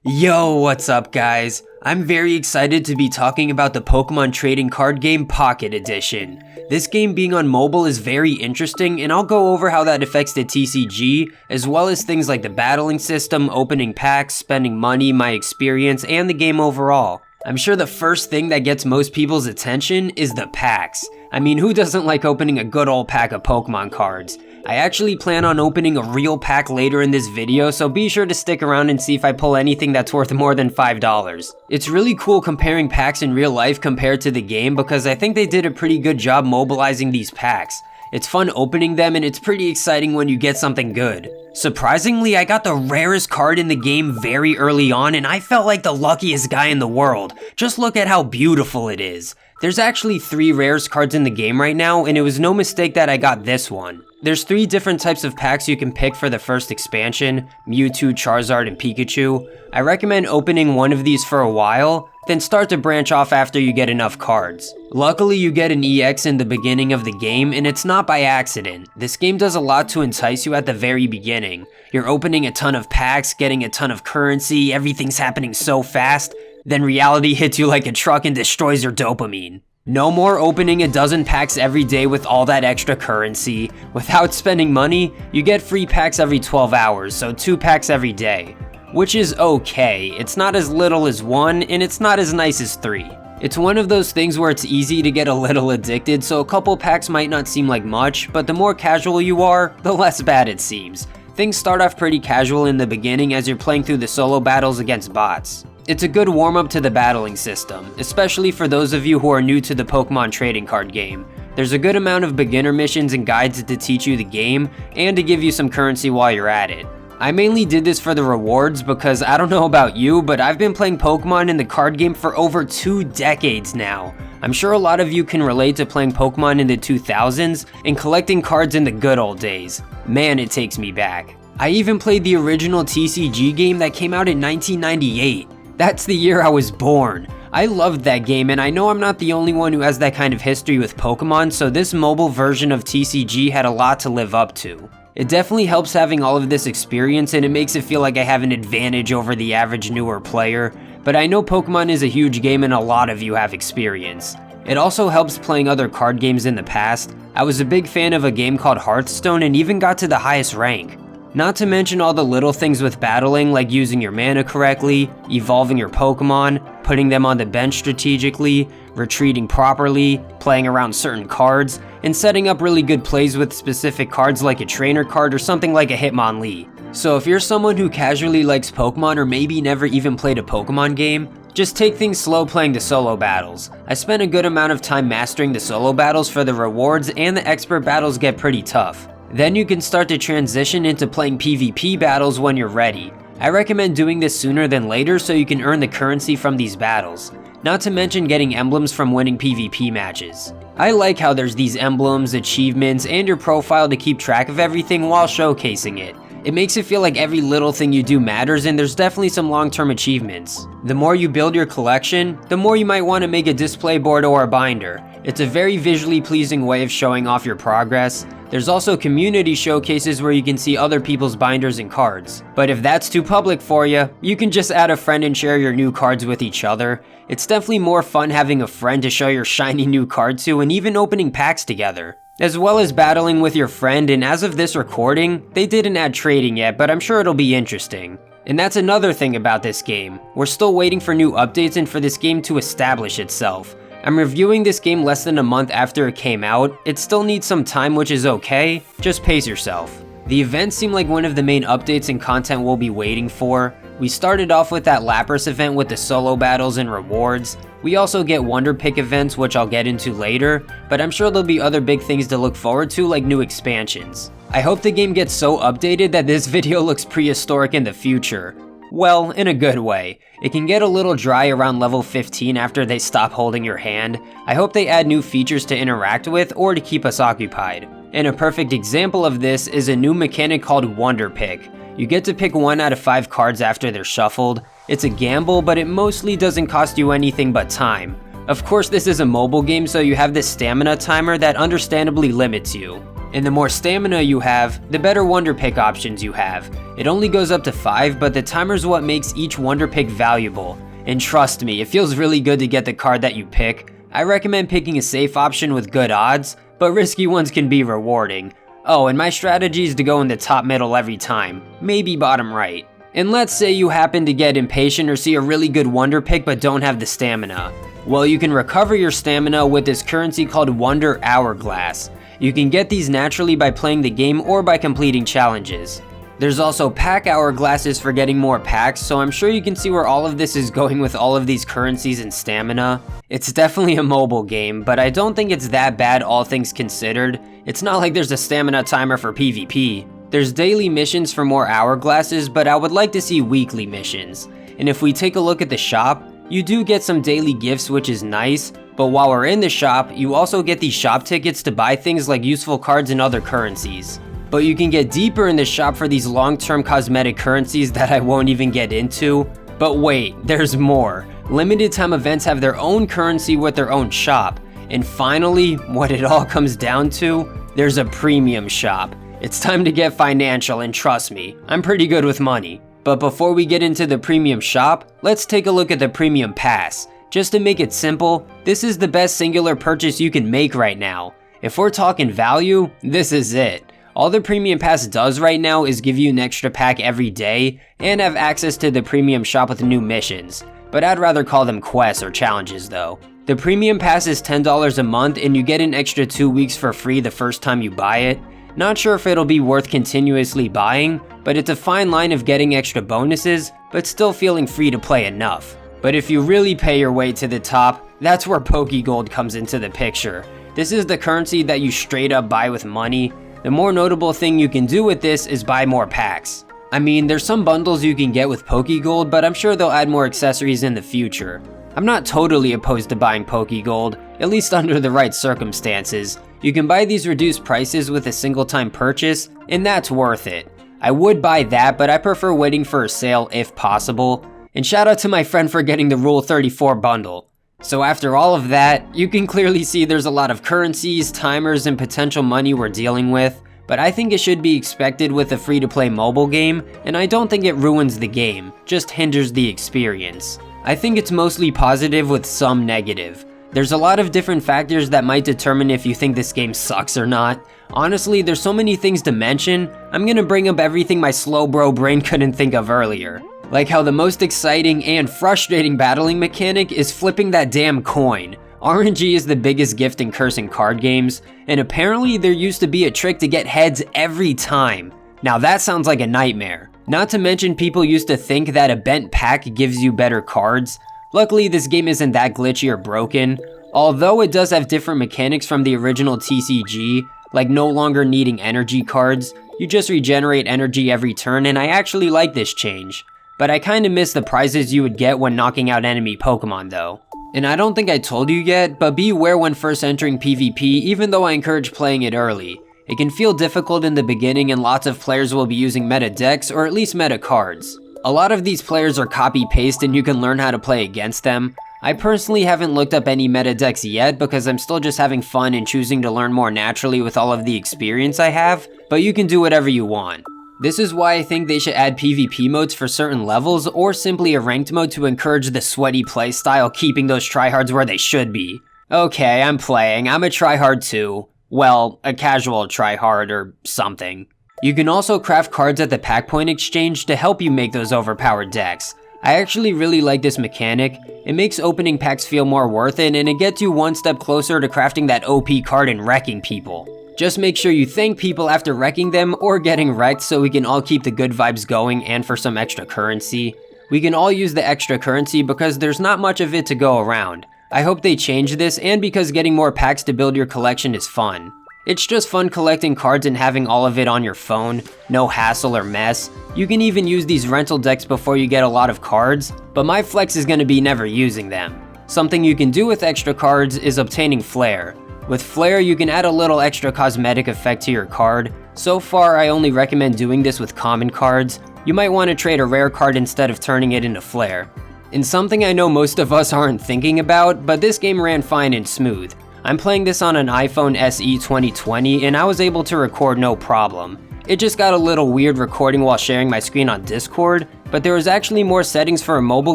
Yo, what's up guys? I'm very excited to be talking about the Pokemon trading card game Pocket Edition. This game being on mobile is very interesting, and I'll go over how that affects the TCG, as well as things like the battling system, opening packs, spending money, my experience, and the game overall. I'm sure the first thing that gets most people's attention is the packs. I mean, who doesn't like opening a good old pack of Pokemon cards? I actually plan on opening a real pack later in this video, so be sure to stick around and see if I pull anything that's worth more than $5. It's really cool comparing packs in real life compared to the game because I think they did a pretty good job mobilizing these packs. It's fun opening them and it's pretty exciting when you get something good. Surprisingly, I got the rarest card in the game very early on and I felt like the luckiest guy in the world. Just look at how beautiful it is. There's actually 3 rarest cards in the game right now, and it was no mistake that I got this one. There's 3 different types of packs you can pick for the first expansion: Mewtwo, Charizard, and Pikachu. I recommend opening one of these for a while, then start to branch off after you get enough cards. Luckily, you get an EX in the beginning of the game, and it's not by accident. This game does a lot to entice you at the very beginning. You're opening a ton of packs, getting a ton of currency, everything's happening so fast. Then reality hits you like a truck and destroys your dopamine. No more opening a dozen packs every day with all that extra currency. Without spending money, you get free packs every 12 hours, so 2 packs every day. Which is okay. It's not as little as 1, and it's not as nice as 3. It's one of those things where it's easy to get a little addicted, so a couple packs might not seem like much, but the more casual you are, the less bad it seems. Things start off pretty casual in the beginning as you're playing through the solo battles against bots. It's a good warm-up to the battling system, especially for those of you who are new to the Pokemon trading card game. There's a good amount of beginner missions and guides to teach you the game, and to give you some currency while you're at it. I mainly did this for the rewards because I don't know about you, but I've been playing Pokemon in the card game for over 2 decades now. I'm sure a lot of you can relate to playing Pokemon in the 2000s and collecting cards in the good old days. Man, it takes me back. I even played the original TCG game that came out in 1998. That's the year I was born. I loved that game, and I know I'm not the only one who has that kind of history with Pokemon, so this mobile version of TCG had a lot to live up to. It definitely helps having all of this experience, and it makes it feel like I have an advantage over the average newer player, but I know Pokemon is a huge game and a lot of you have experience. It also helps playing other card games in the past. I was a big fan of a game called Hearthstone and even got to the highest rank. Not to mention all the little things with battling, like using your mana correctly, evolving your Pokemon, putting them on the bench strategically, retreating properly, playing around certain cards, and setting up really good plays with specific cards like a trainer card or something like a Hitmonlee. So if you're someone who casually likes Pokemon or maybe never even played a Pokemon game, just take things slow playing the solo battles. I spent a good amount of time mastering the solo battles for the rewards, and the expert battles get pretty tough. Then you can start to transition into playing PvP battles when you're ready. I recommend doing this sooner than later so you can earn the currency from these battles. Not to mention getting emblems from winning PvP matches. I like how there's these emblems, achievements, and your profile to keep track of everything while showcasing it. It makes it feel like every little thing you do matters, and there's definitely some long-term achievements. The more you build your collection, the more you might want to make a display board or a binder. It's a very visually pleasing way of showing off your progress. There's also community showcases where you can see other people's binders and cards. But if that's too public for you, you can just add a friend and share your new cards with each other. It's definitely more fun having a friend to show your shiny new card to, and even opening packs together. As well as battling with your friend, and as of this recording, they didn't add trading yet, but I'm sure it'll be interesting. And that's another thing about this game. We're still waiting for new updates and for this game to establish itself. I'm reviewing this game less than a month after it came out. It still needs some time, which is okay, just pace yourself. The events seem like one of the main updates and content we'll be waiting for. We started off with that Lapras event with the solo battles and rewards. We also get Wonder Pick events, which I'll get into later, but I'm sure there'll be other big things to look forward to, like new expansions. I hope the game gets so updated that this video looks prehistoric in the future. Well, in a good way. It can get a little dry around level 15 after they stop holding your hand. I hope they add new features to interact with or to keep us occupied. And a perfect example of this is a new mechanic called Wonder Pick. You get to pick 1 out of 5 cards after they're shuffled. It's a gamble, but it mostly doesn't cost you anything but time. Of course, this is a mobile game, so you have this stamina timer that understandably limits you. And the more stamina you have, the better wonder pick options you have. It only goes up to 5, but the timer's what makes each wonder pick valuable. And trust me, it feels really good to get the card that you pick. I recommend picking a safe option with good odds, but risky ones can be rewarding. Oh, and my strategy is to go in the top middle every time, maybe bottom right. And let's say you happen to get impatient or see a really good wonder pick but don't have the stamina. Well, you can recover your stamina with this currency called Wonder Hourglass. You can get these naturally by playing the game or by completing challenges. There's also pack hourglasses for getting more packs, so I'm sure you can see where all of this is going with all of these currencies and stamina. It's definitely a mobile game, but I don't think it's that bad all things considered. It's not like there's a stamina timer for PvP. There's daily missions for more hourglasses, but I would like to see weekly missions. And if we take a look at the shop, you do get some daily gifts, which is nice, but while we're in the shop, you also get these shop tickets to buy things like useful cards and other currencies. But you can get deeper in the shop for these long-term cosmetic currencies that I won't even get into. But wait, there's more. Limited time events have their own currency with their own shop. And finally, what it all comes down to, there's a premium shop. It's time to get financial, and trust me, I'm pretty good with money. But before we get into the premium shop, let's take a look at the premium pass. Just to make it simple, this is the best singular purchase you can make right now. If we're talking value, this is it. All the Premium Pass does right now is give you an extra pack every day and have access to the Premium Shop with new missions, but I'd rather call them quests or challenges though. The Premium Pass is $10 a month and you get an extra 2 weeks for free the first time you buy it. Not sure if it'll be worth continuously buying, but it's a fine line of getting extra bonuses, but still feeling free to play enough. But if you really pay your way to the top, that's where Pokégold comes into the picture. This is the currency that you straight up buy with money. The more notable thing you can do with this is buy more packs. I mean, there's some bundles you can get with Pokégold, but I'm sure they'll add more accessories in the future. I'm not totally opposed to buying Pokégold, at least under the right circumstances. You can buy these reduced prices with a single time purchase, and that's worth it. I would buy that, but I prefer waiting for a sale if possible. And shout out to my friend for getting the Rule 34 bundle. So after all of that, you can clearly see there's a lot of currencies, timers, and potential money we're dealing with, but I think it should be expected with a free-to-play mobile game, and I don't think it ruins the game, just hinders the experience. I think it's mostly positive with some negative. There's a lot of different factors that might determine if you think this game sucks or not. Honestly, there's so many things to mention, I'm gonna bring up everything my slow bro brain couldn't think of earlier. Like how the most exciting and frustrating battling mechanic is flipping that damn coin. RNG is the biggest gift and curse in card games, and apparently there used to be a trick to get heads every time. Now that sounds like a nightmare. Not to mention people used to think that a bent pack gives you better cards. Luckily this game isn't that glitchy or broken, although it does have different mechanics from the original TCG, like no longer needing energy cards. You just regenerate energy every turn, and I actually like this change. But I kinda miss the prizes you would get when knocking out enemy Pokemon though. And I don't think I told you yet, but be aware when first entering PvP even though I encourage playing it early. It can feel difficult in the beginning and lots of players will be using meta decks or at least meta cards. A lot of these players are copy-paste and you can learn how to play against them. I personally haven't looked up any meta decks yet because I'm still just having fun and choosing to learn more naturally with all of the experience I have, but you can do whatever you want. This is why I think they should add PvP modes for certain levels or simply a ranked mode to encourage the sweaty playstyle, keeping those tryhards where they should be. Okay, I'm playing, I'm a tryhard too. Well, a casual tryhard or something. You can also craft cards at the pack point exchange to help you make those overpowered decks. I actually really like this mechanic. It makes opening packs feel more worth it and it gets you one step closer to crafting that OP card and wrecking people. Just make sure you thank people after wrecking them or getting wrecked so we can all keep the good vibes going and for some extra currency. We can all use the extra currency because there's not much of it to go around. I hope they change this and because getting more packs to build your collection is fun. It's just fun collecting cards and having all of it on your phone, no hassle or mess. You can even use these rental decks before you get a lot of cards, but my flex is gonna be never using them. Something you can do with extra cards is obtaining flair. With flair, you can add a little extra cosmetic effect to your card. So far, I only recommend doing this with common cards. You might want to trade a rare card instead of turning it into flair. And something I know most of us aren't thinking about, but this game ran fine and smooth. I'm playing this on an iPhone SE 2020 and I was able to record no problem. It just got a little weird recording while sharing my screen on Discord, but there was actually more settings for a mobile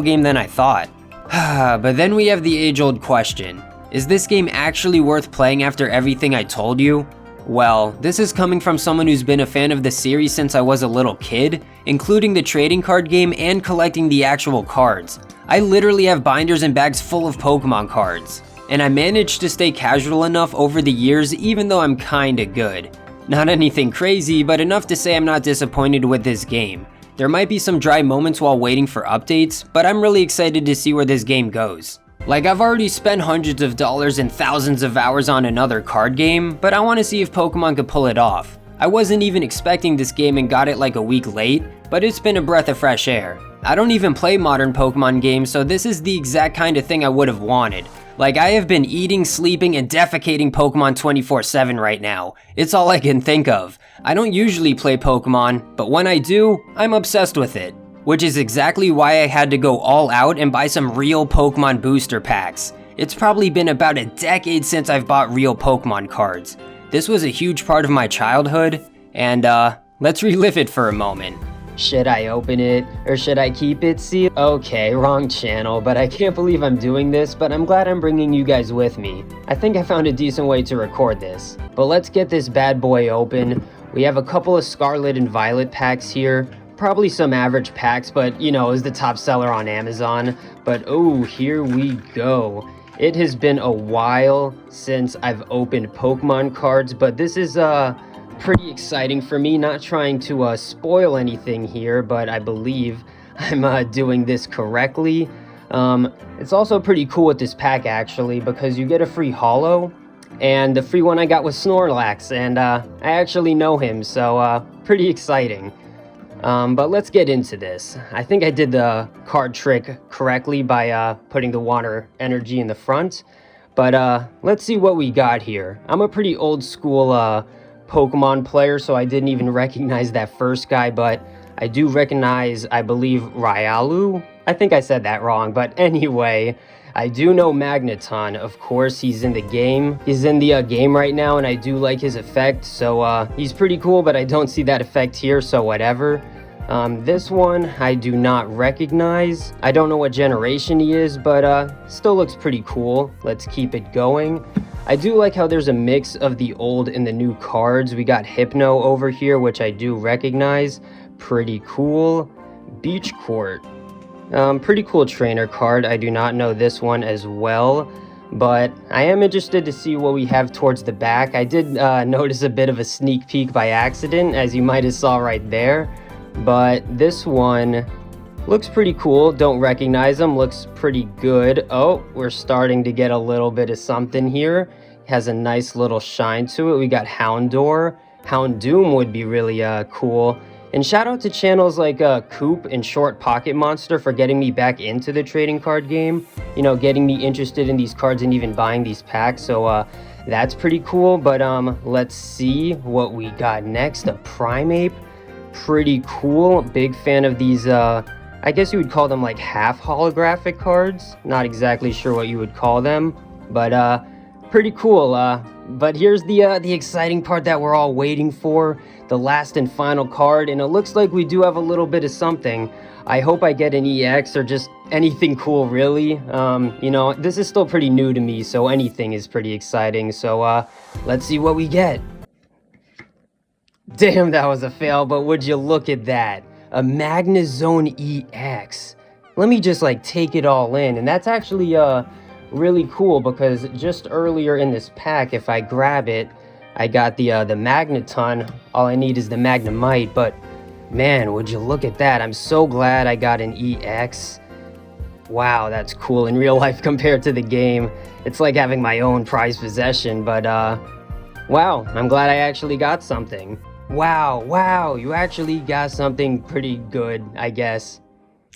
game than I thought. But then we have the age-old question. Is this game actually worth playing after everything I told you? Well, this is coming from someone who's been a fan of the series since I was a little kid, including the trading card game and collecting the actual cards. I literally have binders and bags full of Pokemon cards. And I managed to stay casual enough over the years even though I'm kinda good. Not anything crazy, but enough to say I'm not disappointed with this game. There might be some dry moments while waiting for updates, but I'm really excited to see where this game goes. Like, I've already spent hundreds of dollars and thousands of hours on another card game, but I want to see if Pokemon could pull it off. I wasn't even expecting this game and got it like a week late, but it's been a breath of fresh air. I don't even play modern Pokemon games, so this is the exact kind of thing I would have wanted. Like, I have been eating, sleeping, and defecating Pokemon 24/7 right now. It's all I can think of. I don't usually play Pokemon, but when I do, I'm obsessed with it. Which is exactly why I had to go all out and buy some real Pokemon booster packs. It's probably been about a decade since I've bought real Pokemon cards. This was a huge part of my childhood, and let's relive it for a moment. Should I open it, or should I keep it sealed? Okay, wrong channel, but I can't believe I'm doing this, but I'm glad I'm bringing you guys with me. I think I found a decent way to record this. But let's get this bad boy open. We have a couple of Scarlet and Violet packs here. Probably some average packs, but you know, is the top seller on Amazon. But oh, here we go. It has been a while since I've opened Pokemon cards, but this is pretty exciting for me. Not trying to spoil anything here, but I believe I'm doing this correctly. It's also pretty cool with this pack actually, because you get a free holo, and the free one I got was Snorlax, and I actually know him, so pretty exciting. But let's get into this. I think I did the card trick correctly by putting the water energy in the front. But let's see what we got here. I'm a pretty old school Pokemon player, so I didn't even recognize that first guy, but I do recognize, I believe, Ryalu. I think I said that wrong, but anyway, I do know Magneton. Of course, he's in the game. He's in the game right now, and I do like his effect, so he's pretty cool, but I don't see that effect here, so whatever. This one, I do not recognize. I don't know what generation he is, but still looks pretty cool. Let's keep it going. I do like how there's a mix of the old and the new cards. We got Hypno over here, which I do recognize. Pretty cool. Beach Court. Pretty cool trainer card. I do not know this one as well, but I am interested to see what we have towards the back. I did notice a bit of a sneak peek by accident, as you might have saw right there, but this one looks pretty cool. Don't recognize him. Looks pretty good. Oh, we're starting to get a little bit of something here. Has a nice little shine to it. We got Houndour. Houndoom would be really cool. And shout out to channels like Coop and Short Pocket Monster for getting me back into the trading card game. You know, getting me interested in these cards and even buying these packs. So that's pretty cool. But let's see what we got next. A Primeape. Pretty cool. Big fan of these, I guess you would call them like half holographic cards. Not exactly sure what you would call them. But pretty cool. But here's the exciting part that we're all waiting for. The last and final card, and it looks like we do have a little bit of something. I hope I get an EX or just anything cool, really. You know, this is still pretty new to me, so anything is pretty exciting. So let's see what we get. Damn, that was a fail, but would you look at that? A Magnezone EX. Let me just like take it all in, and that's actually really cool because just earlier in this pack, if I grab it, I got the Magneton. All I need is the Magnemite, but man, would you look at that? I'm so glad I got an EX. Wow, that's cool in real life compared to the game. It's like having my own prized possession, but wow, I'm glad I actually got something. Wow, you actually got something pretty good, I guess.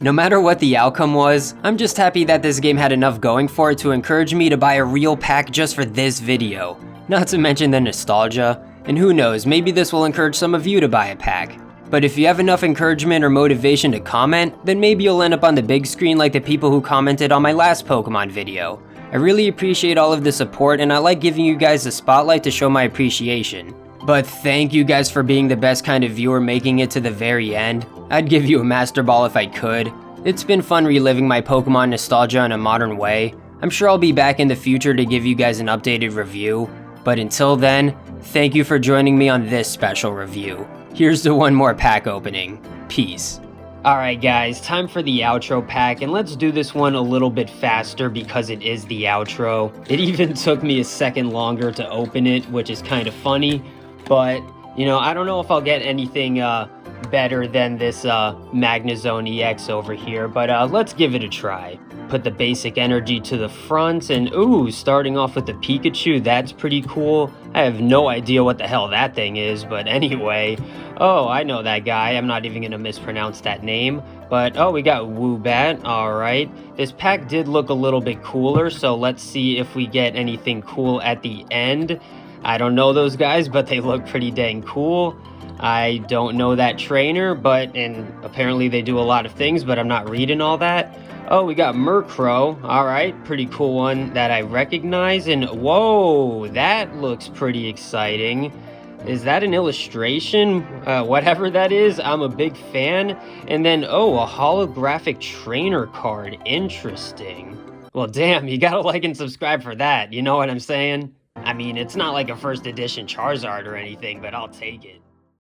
No matter what the outcome was, I'm just happy that this game had enough going for it to encourage me to buy a real pack just for this video. Not to mention the nostalgia, and who knows, maybe this will encourage some of you to buy a pack. But if you have enough encouragement or motivation to comment, then maybe you'll end up on the big screen like the people who commented on my last Pokemon video. I really appreciate all of the support, and I like giving you guys the spotlight to show my appreciation. But thank you guys for being the best kind of viewer, making it to the very end. I'd give you a Master Ball if I could. It's been fun reliving my Pokemon nostalgia in a modern way. I'm sure I'll be back in the future to give you guys an updated review. But until then, thank you for joining me on this special review. Here's to one more pack opening. Peace. Alright guys, time for the outro pack, and let's do this one a little bit faster because it is the outro. It even took me a second longer to open it, which is kind of funny, but, you know, I don't know if I'll get anything better than this Magnezone EX over here, but let's give it a try. Put the basic energy to the front, and ooh, starting off with the Pikachu, that's pretty cool. I have no idea what the hell that thing is, but anyway. Oh, I know that guy. I'm not even gonna mispronounce that name. But, oh, we got Woobat. Alright. This pack did look a little bit cooler, so let's see if we get anything cool at the end. I don't know those guys, but they look pretty dang cool. I don't know that trainer, and apparently they do a lot of things, but I'm not reading all that. Oh, we got Murkrow. Alright, pretty cool one that I recognize. And whoa, that looks pretty exciting. Is that an illustration? Whatever that is, I'm a big fan. And then, oh, a holographic trainer card. Interesting. Well, damn, you gotta like and subscribe for that. You know what I'm saying? I mean, it's not like a first edition Charizard or anything, but I'll take it.